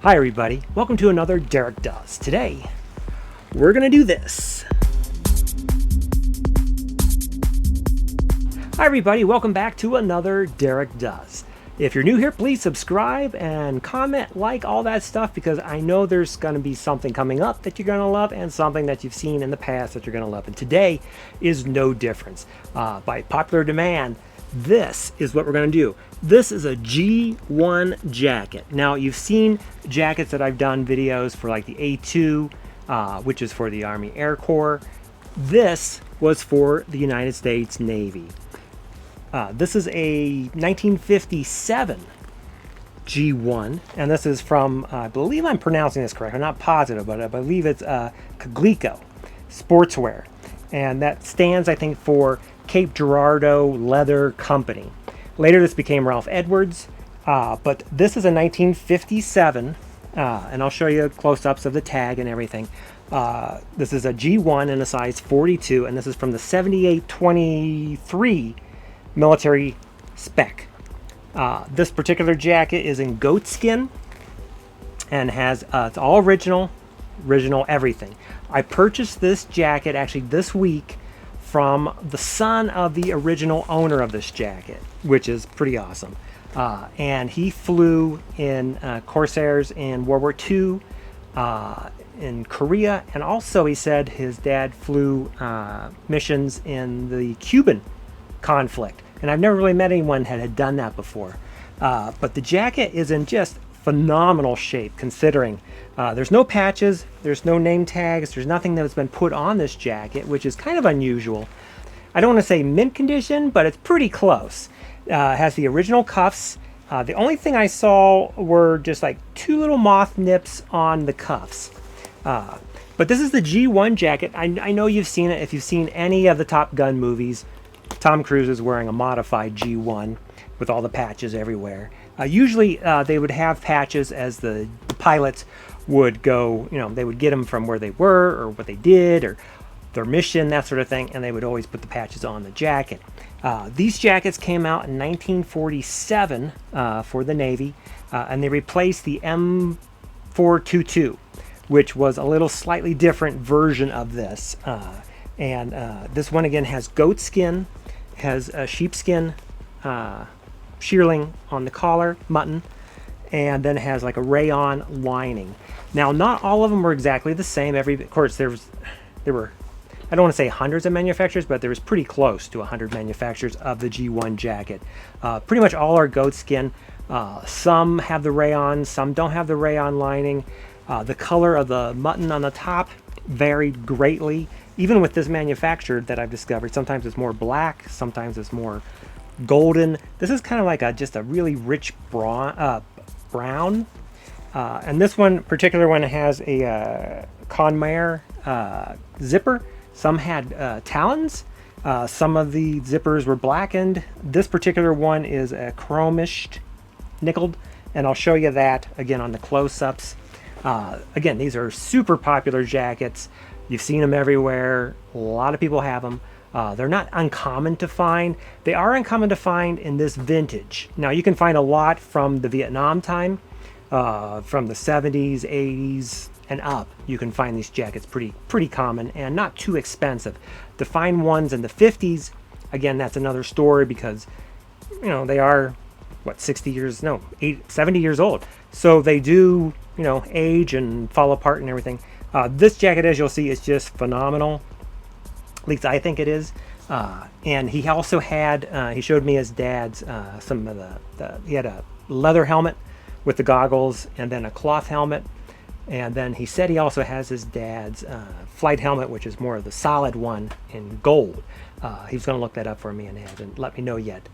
Hi everybody, welcome to another Derek Does. Today, we're gonna do this. Hi everybody, welcome back to another Derek Does. If you're new here, please subscribe and comment, like, all that stuff, because I know there's gonna be something coming up that you're gonna love and something that you've seen in the past that you're gonna love. And today is no difference. By popular demand, this is what we're going to do. This is a G-1 jacket. Now, you've seen jackets that I've done videos for, like the A2, which is for the Army Air Corps. This was for the United States Navy. This is a 1957 G-1, and this is from, I believe I'm pronouncing this correct. I'm not positive, but I believe it's Cagleco Sportswear. And that stands, I think, for Cape Girardeau Leather Company. Later this became Ralph Edwards, but this is a 1957, and I'll show you close-ups of the tag and everything. This is a G1 in a size 42, and this is from the 7823 military spec. This particular jacket is in goatskin and has it's all original everything. I purchased this jacket actually this week from the son of the original owner of this jacket, which is pretty awesome. And he flew in Corsairs in World War II, in Korea, and also he said his dad flew missions in the Cuban conflict. And I've never really met anyone that had done that before. But the jacket is in just phenomenal shape, considering there's no patches, there's no name tags, there's nothing that's been put on this jacket, which is kind of unusual. I don't want to say mint condition, but it's pretty close. It has the original cuffs. The only thing I saw were just like two little moth nips on the cuffs. But this is the G-1 jacket. I know you've seen it. If you've seen any of the Top Gun movies, Tom Cruise is wearing a modified G-1 with all the patches everywhere. Usually they would have patches as the pilots would go, they would get them from where they were or what they did or their mission, that sort of thing, and they would always put the patches on the jacket. These jackets came out in 1947 for the Navy, and they replaced the M422, which was a little slightly different version of this. And this one again has goat skin, has a sheepskin shearling on the collar, mutton, and then it has like a rayon lining. Now, not all of them were exactly the same. Of course, there were, I don't want to say hundreds of manufacturers, but there was pretty close to 100 manufacturers of the G-1 jacket. Pretty much all are goat skin. Some have the rayon, some don't have the rayon lining. The color of the mutton on the top varied greatly. Even with this manufacturer that I've discovered, sometimes it's more black, sometimes it's more golden. This is kind of like just a really rich brown. And this particular one has a Conmair zipper. Some had talons. Some of the zippers were blackened. This particular one is a chromished, nickeled, and I'll show you that again on the close-ups. Again, these are super popular jackets. You've seen them everywhere. A lot of people have them. They're not uncommon to find. They are uncommon to find in this vintage. Now, you can find a lot from the Vietnam time, from the 70s, 80s, and up. You can find these jackets pretty common and not too expensive. To find ones in the 50s, again, that's another story because, they are, 70 years old. So they do, age and fall apart and everything. This jacket, as you'll see, is just phenomenal. At least I think it is. And he also had, he showed me his dad's, some of he had a leather helmet with the goggles and then a cloth helmet. And then he said he also has his dad's flight helmet, which is more of the solid one in gold. He's going to look that up for me and hasn't let me know yet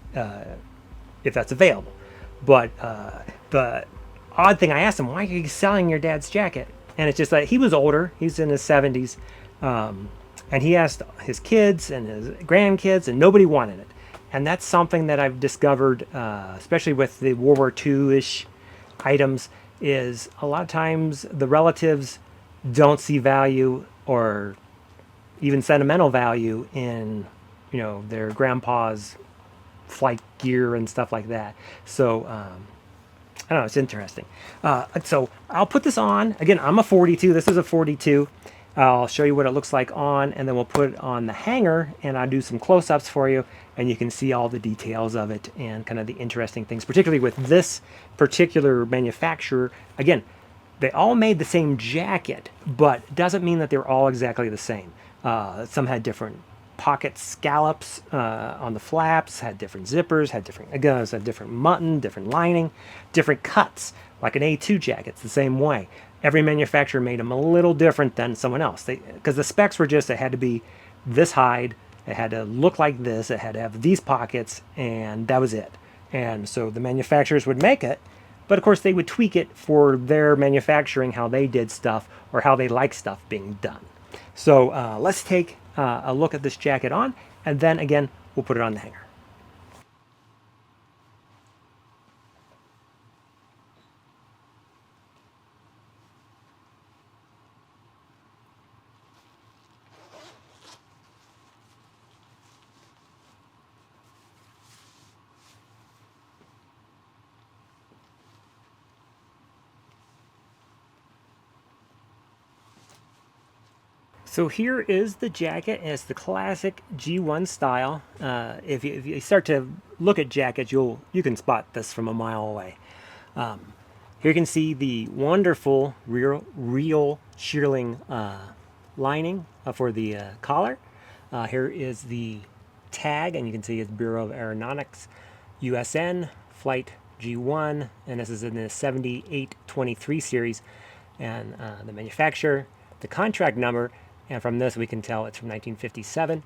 if that's available. But the odd thing, I asked him, why are you selling your dad's jacket? And it's just like, he was older. He's in his 70s. And he asked his kids and his grandkids, and nobody wanted it. And that's something that I've discovered, especially with the World War II-ish items, is a lot of times the relatives don't see value or even sentimental value in, their grandpa's flight gear and stuff like that. So don't know, it's interesting. So I'll put this on. Again, I'm a 42. This is a 42. I'll show you what it looks like on, and then we'll put it on the hanger, and I'll do some close-ups for you, and you can see all the details of it and kind of the interesting things, particularly with this particular manufacturer. Again, they all made the same jacket, but it doesn't mean that they're all exactly the same. Some had different pocket scallops on the flaps, had different zippers, had different, again, it had different mutton, different lining, different cuts, like an A2 jacket. It's the same way. Every manufacturer made them a little different than someone else. Because the specs were just, it had to be this hide, it had to look like this, it had to have these pockets, and that was it. And so the manufacturers would make it, but of course they would tweak it for their manufacturing, how they did stuff, or how they like stuff being done. So let's take a look at this jacket on, and then again, we'll put it on the hanger. So here is the jacket, and it's the classic G-1 style. If you start to look at jackets, you can spot this from a mile away. Here you can see the wonderful real shearling lining for the collar. Here is the tag, and you can see it's Bureau of Aeronautics, U.S.N, Flight G-1, and this is in the 7823 series. And the manufacturer, the contract number, and from this we can tell it's from 1957,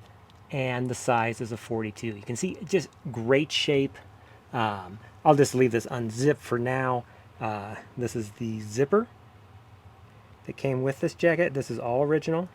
and the size is a 42. You can see just great shape. I'll just leave this unzipped for now. This is the zipper that came with this jacket. This is all original.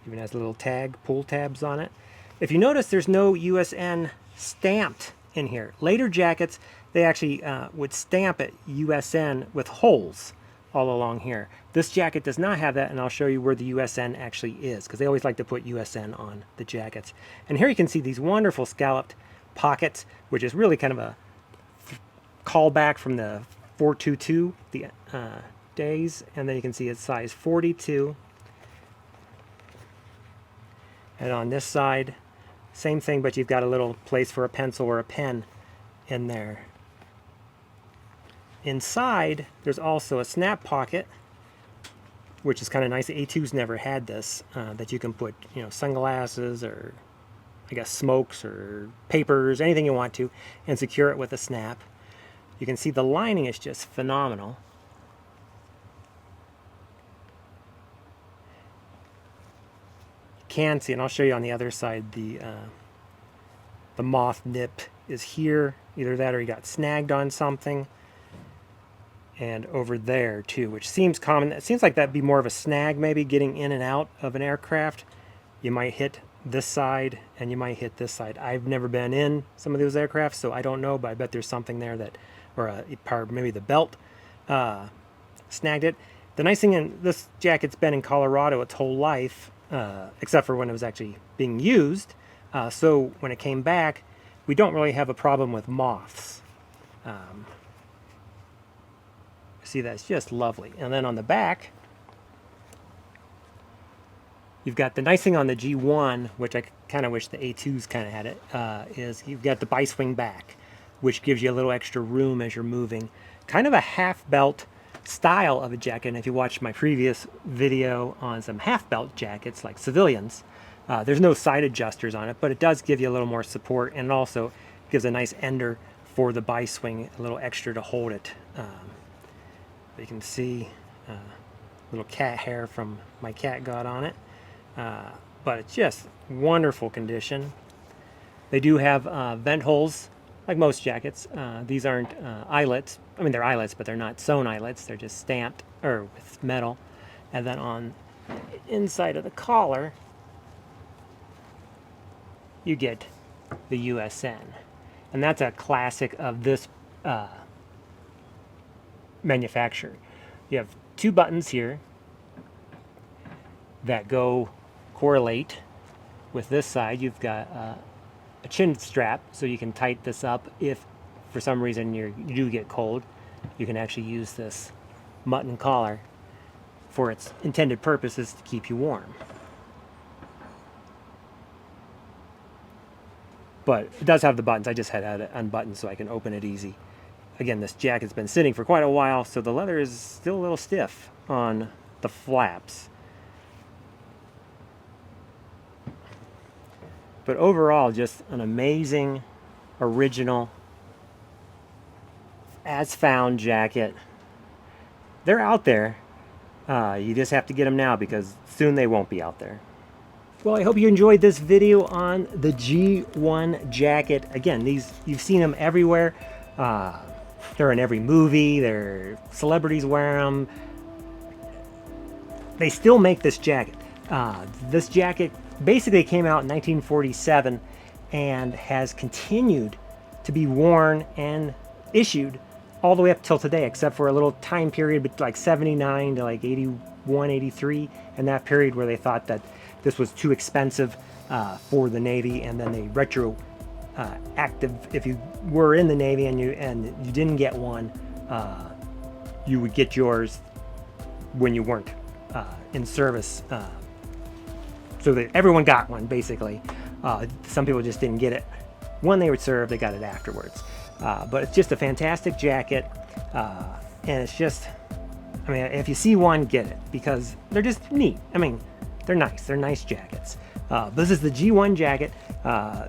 Even has a little tag, pull tabs on it. If you notice, there's no U.S.N stamped in here. Later jackets, they actually would stamp it U.S.N with holes all along here. This jacket does not have that, and I'll show you where the U.S.N actually is, because they always like to put U.S.N on the jackets. And here you can see these wonderful scalloped pockets, which is really kind of a callback from the 422 the days. And then you can see it's size 42. And on this side, same thing, but you've got a little place for a pencil or a pen in there. Inside, there's also a snap pocket, which is kind of nice. A2's never had this, that you can put, sunglasses or, I guess, smokes or papers, anything you want to, and secure it with a snap. You can see the lining is just phenomenal. You can see, and I'll show you on the other side, the moth nip is here. Either that or you got snagged on something. And over there too, which seems common. It seems like that'd be more of a snag, maybe getting in and out of an aircraft. You might hit this side and you might hit this side. I've never been in some of those aircraft, so I don't know, but I bet there's something there that, or a part, maybe the belt snagged it. The nice thing in this jacket's been in Colorado its whole life, except for when it was actually being used. So when it came back, we don't really have a problem with moths. See, that's just lovely. And then on the back, you've got the nice thing on the G1, which I kind of wish the A2s kind of had it, is you've got the bi-swing back, which gives you a little extra room as you're moving. Kind of a half belt style of a jacket. And if you watched my previous video on some half belt jackets like civilians, there's no side adjusters on it, but it does give you a little more support, and it also gives a nice ender for the bi-swing, a little extra to hold it. You can see little cat hair from my cat got on it, but it's just wonderful condition. They do have vent holes like most jackets. These aren't eyelets. I mean, they're eyelets, but they're not sewn eyelets. They're just stamped or with metal. And then on the inside of the collar, you get the U.S.N. And that's a classic of this manufacturer. You have two buttons here that go correlate with this side. You've got a chin strap, so you can tighten this up if for some reason you do get cold. You can actually use this mutton collar for its intended purposes to keep you warm. But it does have the buttons. I just had it unbuttoned so I can open it easy. Again, this jacket's been sitting for quite a while, so the leather is still a little stiff on the flaps. But overall, just an amazing, original, as-found jacket. They're out there. You just have to get them now because soon they won't be out there. Well, I hope you enjoyed this video on the G-1 jacket. Again, these, you've seen them everywhere. They're in every movie. Celebrities wear them. They still make this jacket. This jacket basically came out in 1947 and has continued to be worn and issued all the way up till today, except for a little time period like 79 to like 81, 83, and that period where they thought that this was too expensive for the Navy, and then they active. If you were in the Navy and you didn't get one, you would get yours when you weren't in service. So that everyone got one, basically. Some people just didn't get it when they would serve. They got it afterwards. But it's just a fantastic jacket, and it's just, I mean, if you see one, get it, because they're just neat. I mean, they're nice. They're nice jackets. This is the G-1 jacket.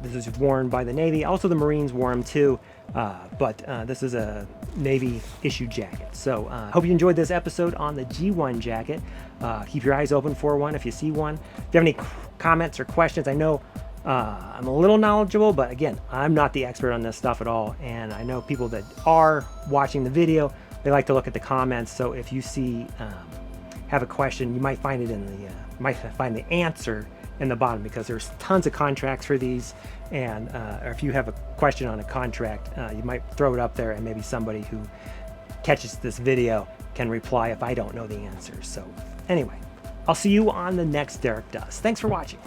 This is worn by the Navy. Also, the Marines wore them too, but this is a Navy issued jacket. So hope you enjoyed this episode on the G-1 jacket. Keep your eyes open for one if you see one. If you have any comments or questions, I know I'm a little knowledgeable, but again, I'm not the expert on this stuff at all, and I know people that are watching the video, they like to look at the comments. So if you see have a question, you might find it in the might find the answer in the bottom, because there's tons of contracts for these, and or if you have a question on a contract, you might throw it up there, and maybe somebody who catches this video can reply if I don't know the answer. So anyway, I'll see you on the next Derek Does. Thanks for watching.